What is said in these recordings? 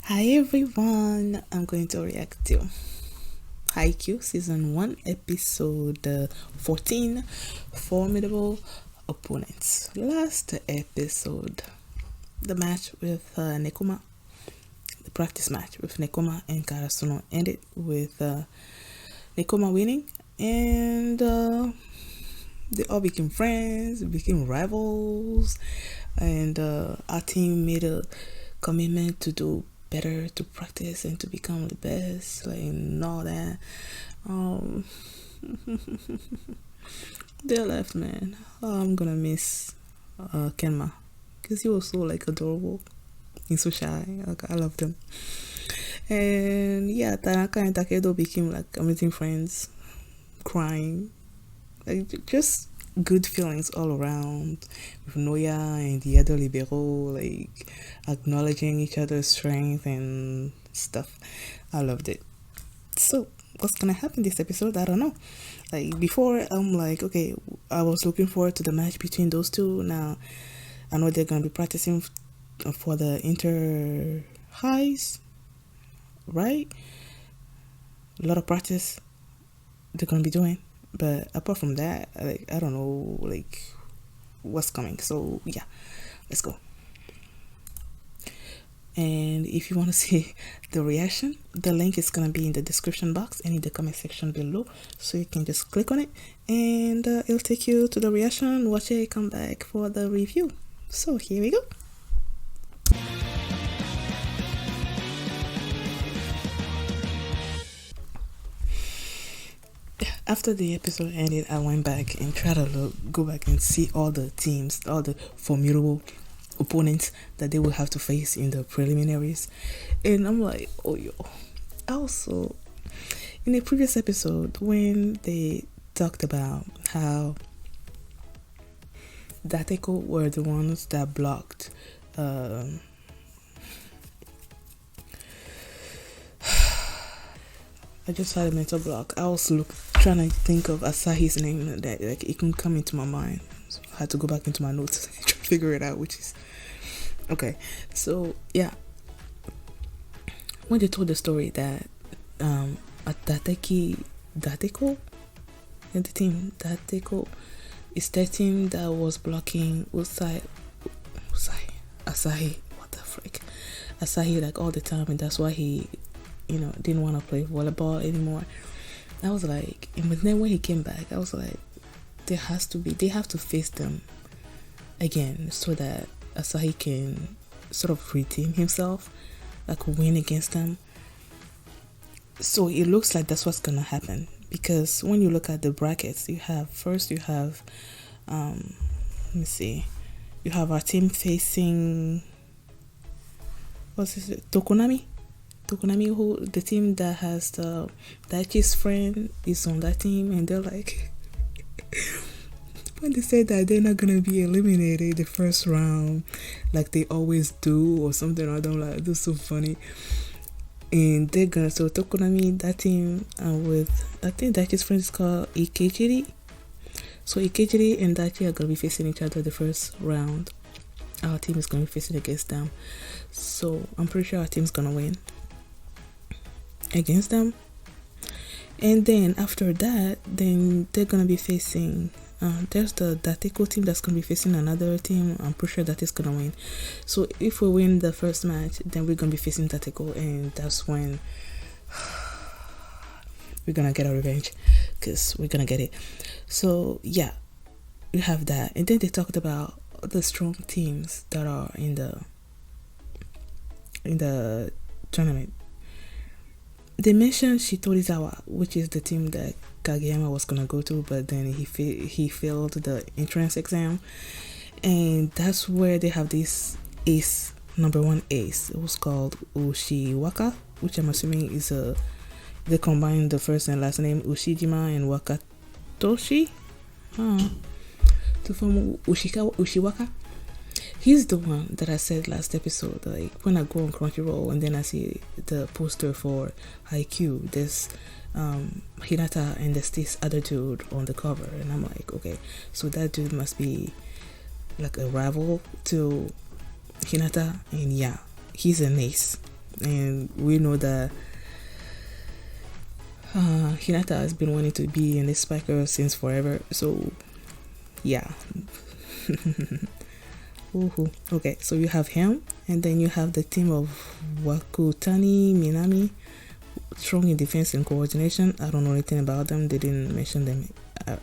Hi everyone, I'm going to react to Haikyuu Season 1 Episode 14, Formidable Opponents. Last episode, the match with Nekoma, the practice match with Nekoma and Karasuno ended with Nekoma winning, and they all became friends, became rivals, and our team made a commitment to do better, to practice and to become the best, like, and all that. They left, man. I'm gonna miss Kenma because he was so like adorable. He's so shy. Like, I loved him. And yeah, Tanaka and Takedo became like amazing friends, crying, like just good feelings all around, with Noya and the other libero, like acknowledging each other's strength and stuff. I loved it. So what's gonna happen this episode? I don't know. Like before, I'm like, okay, I was looking forward to the match between those two. Now I know they're gonna be practicing for the inter highs, right? A lot of practice they're gonna be doing. But apart from that, like, I don't know, like, what's coming. So yeah, let's go. And if you want to see the reaction, the link is gonna be in the description box and in the comment section below, so you can just click on it and it'll take you to the reaction. Watch it, come back for the review. So here we go. After the episode ended, I went back and tried to go back and see all the teams, all the formidable opponents that they will have to face in the preliminaries. And I'm like, oh yo. Also, in a previous episode, when they talked about how Dateko were the ones that blocked I just had a mental block. I was trying to think of Asahi's name that like it couldn't come into my mind. So I had to go back into my notes and try to figure it out, which is okay. So yeah, when they told the story that Dateko and the team Dateko is the team that was blocking Asahi. What the frick? Asahi like all the time, and that's why he didn't want to play volleyball anymore. I was like, and then when he came back, I was like, they have to face them again so that Asahi can sort of redeem himself, like win against them. So it looks like that's what's gonna happen, because when you look at the brackets, you have let me see, you have our team facing, Tokonami, who the team that has the Daichi's friend is on that team, and they're like, when they say that they're not gonna be eliminated the first round like they always do or something, I don't like, this is so funny. And they're gonna, so Tokonami, that team with, I think Daichi's friend is called Ikejiri. So Ikejiri and Daichi are gonna be facing each other the first round. Our team is gonna be facing against them, so I'm pretty sure our team's gonna win against them. And then after that, then they're gonna be facing there's the Dateko team that's gonna be facing another team. I'm pretty sure that is gonna win. So if we win the first match, then we're gonna be facing Dateko, and that's when we're gonna get our revenge, because we're gonna get it. So yeah, we have that. And then they talked about the strong teams that are in the tournament. They mentioned Shitorizawa, which is the team that Kageyama was gonna go to, but then he failed the entrance exam, and that's where they have this ace, number one ace. It was called Ushiwaka, which I'm assuming is they combine the first and last name Ushijima and Wakatoshi to form Ushiwaka. He's the one that I said last episode, like when I go on Crunchyroll and then I see the poster for Haikyuu, there's Hinata and there's this other dude on the cover, and I'm like, okay, so that dude must be like a rival to Hinata, and yeah, he's an ace, and we know that Hinata has been wanting to be in this spiker since forever. So yeah. Woohoo. Okay, so you have him, and then you have the team of Wakutani Minami, strong in defense and coordination. I don't know anything about them. They didn't mention them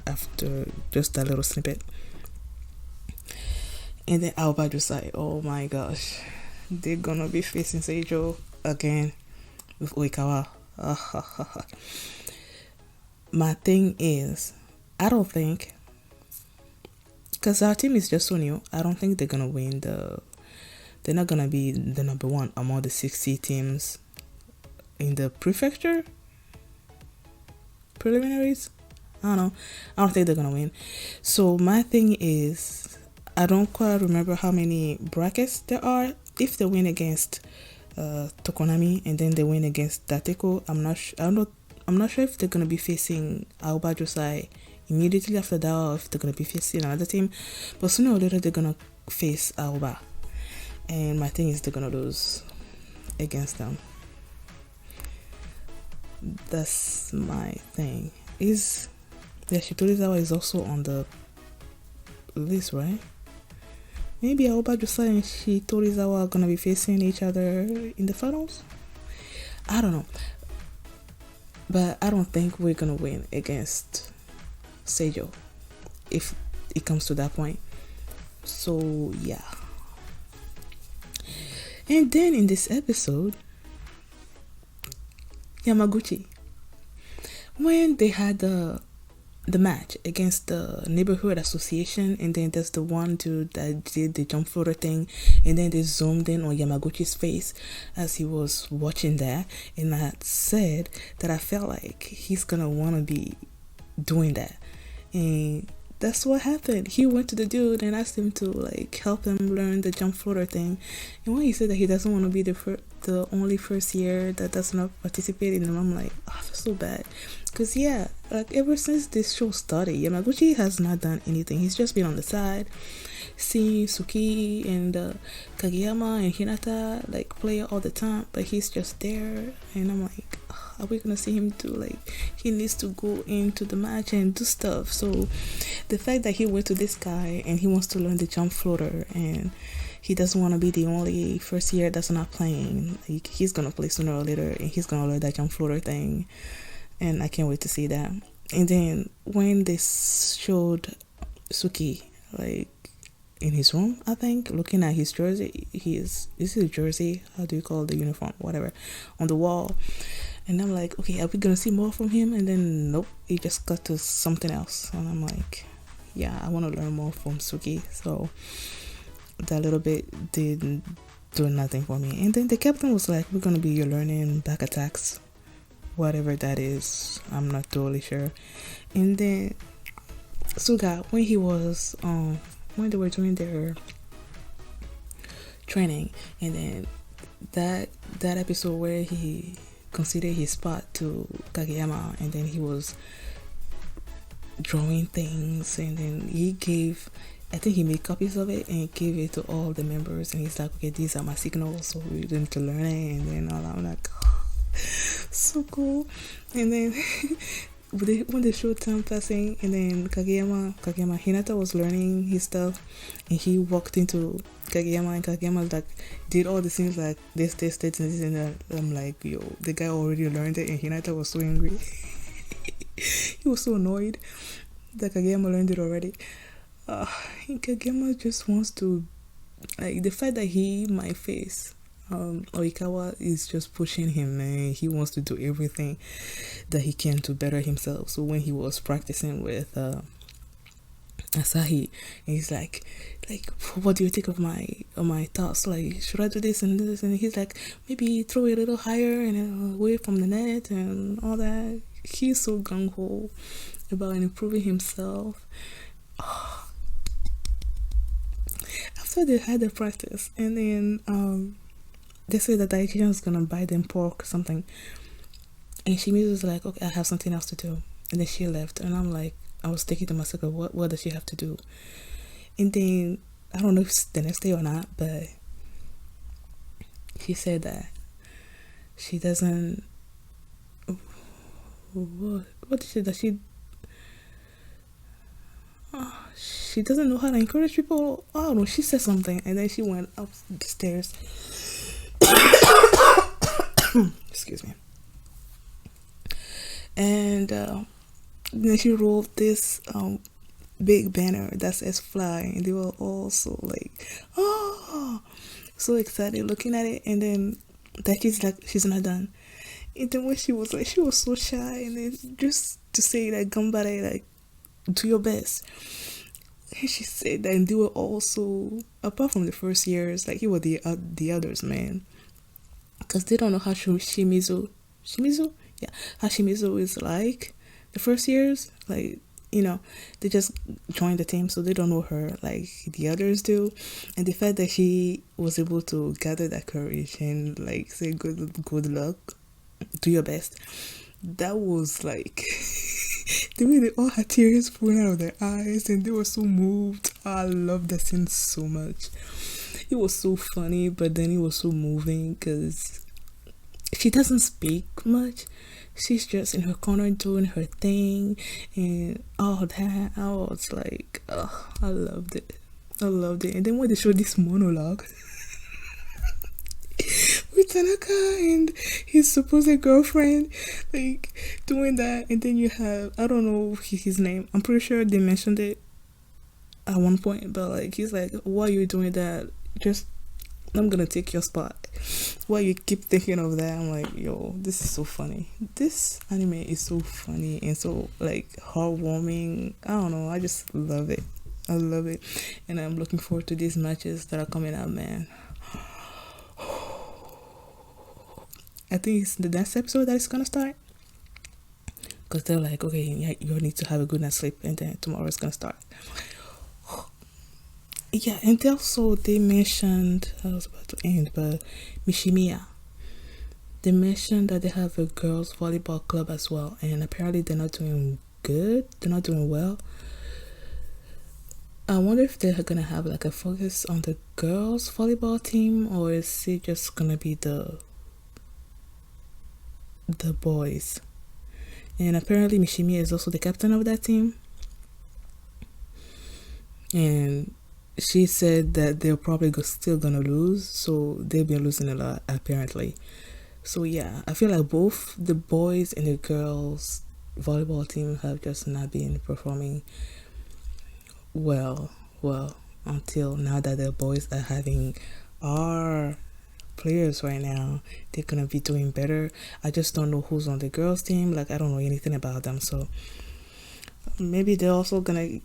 after just that little snippet. And then Aoba Josai. Oh my gosh, they're gonna be facing Seijo again with Oikawa. My thing is, I don't think, because our team is just so new, I don't think they're gonna win they're not gonna be the number one among the 60 teams in the prefecture preliminaries. I don't know. I don't think they're gonna win. So my thing is, I don't quite remember how many brackets there are. If they win against Tokonami and then they win against Dateko, I'm not sure if they're gonna be facing Aoba Josai immediately after that, or if they're gonna be facing another team. But sooner or later they're gonna face Aoba, and my thing is they're gonna lose against them. That's my thing. Shitorizawa is also on the list, right? Maybe Aoba Josai and Shitorizawa are gonna be facing each other in the finals. I don't know, but I don't think we're gonna win against Seijo if it comes to that point. So yeah. And then in this episode, Yamaguchi, when they had the match against the neighborhood association, and then there's the one dude that did the jump floater thing, and then they zoomed in on Yamaguchi's face as he was watching that, and I said that I felt like he's gonna want to be doing that, and that's what happened. He went to the dude and asked him to like help him learn the jump floater thing, and when he said that he doesn't want to be the only first year that does not participate in them, I'm like, oh, I feel so bad. Because yeah, like ever since this show started, Yamaguchi has not done anything. He's just been on the side, seeing Suki and Kageyama and Hinata like play all the time, but he's just there, and I'm like, oh, are we gonna see him do, like, he needs to go into the match and do stuff. So the fact that he went to this guy and he wants to learn the jump floater, and he doesn't want to be the only first year that's not playing, like, he's gonna play sooner or later, and he's gonna learn that jump floater thing, and I can't wait to see that. And then when they showed Suki like in his room, I think, looking at his jersey, this is a jersey, how do you call it, the uniform, whatever, on the wall, and I'm like, okay, are we gonna see more from him? And then nope, he just got to something else, and I'm like, yeah, I want to learn more from Suki. So that little bit didn't do nothing for me. And then the captain was like, we're gonna be learning back attacks, whatever that is, I'm not totally sure. And then Suga, when he was when they were doing their training, and then that episode where he conceded his spot to Kageyama, and then he was drawing things, and then I think he made copies of it and gave it to all the members, and he's like, okay, these are my signals, so we need to learn it. And then all I'm like, oh, so cool. And then when they showed time passing, and then Kageyama Hinata was learning his stuff, and he walked into Kageyama, and Kageyama like did all the things like this and that. I'm like, yo, the guy already learned it, and Hinata was so angry. He was so annoyed that Kageyama learned it already. Kageyama just wants to, like, the fact that he might face Oikawa is just pushing him, man. He wants to do everything that he can to better himself. So when he was practicing with Asahi, and he's like, what do you think of my thoughts? Like, should I do this and this? And he's like, maybe throw it a little higher and away from the net and all that. He's so gung ho about improving himself. After they had the practice, and then they said that Daikichan was gonna buy them pork or something, and Shimizu was like, okay, I have something else to do, and then she left, and I'm like, I was thinking to myself, what does she have to do? And then I don't know if it's the next day or not, but she said that she doesn't. What did she that she doesn't know how to encourage people. I don't know. She said something, and then she went up the stairs. Excuse me. And then she rolled this big banner that says "Fly," and they were all so like, oh, so excited looking at it. And then that she's like, she's not done. And then when she was like, she was so shy, and then just to say like, "Gambare," like, do your best. And she said that, and they were also, apart from the first years, like, you were the others, man, because they don't know how Shimizu, yeah, how Shimizu is like the first years, like, they just joined the team, so they don't know her like the others do. And the fact that she was able to gather that courage and like say good luck, do your best, that was like the way they all had tears falling out of their eyes and they were so moved. I love that scene so much. It was so funny, but then it was so moving because she doesn't speak much. She's just in her corner doing her thing and all that. I was like, oh, I loved it. And then when they showed this monologue with Tanaka and his supposed girlfriend, like, doing that, and then you have, I don't know his name, I'm pretty sure they mentioned it at one point, but like, he's like, why are you doing that? Just, I'm gonna take your spot. Why you keep thinking of that? I'm like, yo, this is so funny. This anime is so funny and so like heartwarming. I don't know, I just love it. I love it, and I'm looking forward to these matches that are coming out, man. I think it's the next episode that is gonna start, because they're like, okay, yeah, you need to have a good night's sleep, and then tomorrow is gonna start. Yeah, and also they mentioned, I was about to end, but Mishimiya, they mentioned that they have a girls volleyball club as well, and apparently they're not doing good, they're not doing well. I wonder if they're gonna have like a focus on the girls volleyball team, or is it just gonna be the boys. And apparently Mishimiya is also the captain of that team, and she said that they're probably still gonna lose, so they've been losing a lot apparently. So yeah, I feel like both the boys and the girls volleyball team have just not been performing well until now that the boys are having our players right now. They're gonna be doing better. I just don't know who's on the girls team. Like, I don't know anything about them, so maybe they're also gonna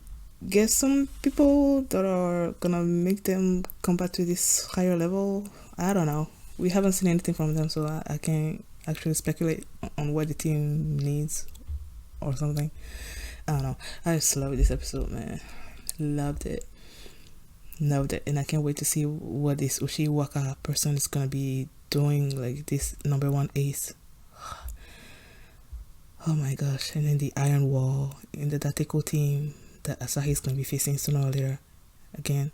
get some people that are gonna make them come back to this higher level. I don't know. We haven't seen anything from them, so I can't actually speculate on what the team needs or something. I don't know. I just love this episode, man. Loved it, and I can't wait to see what this Ushiwaka person is gonna be doing, like this number one ace. Oh my gosh. And then the Iron Wall in the Dateko team that Asahi is gonna be facing sooner or later again.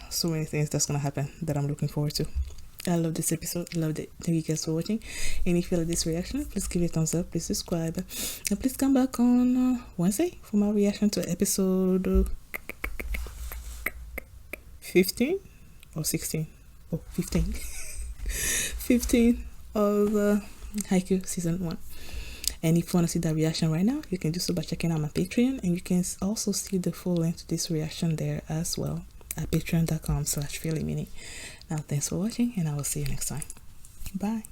So many things that's gonna happen that I'm looking forward to. I love this episode. Loved it. Thank you guys for watching. And if you like this reaction, please give it a thumbs up. Please subscribe. And please come back on Wednesday for my reaction to episode 15 or 16. Oh, 15. 15 of Haikyuu season 1. And if you want to see that reaction right now, you can do so by checking out my Patreon, and you can also see the full link to this reaction there as well at patreon.com/feelingmini. Now, thanks for watching, and I will see you next time. Bye.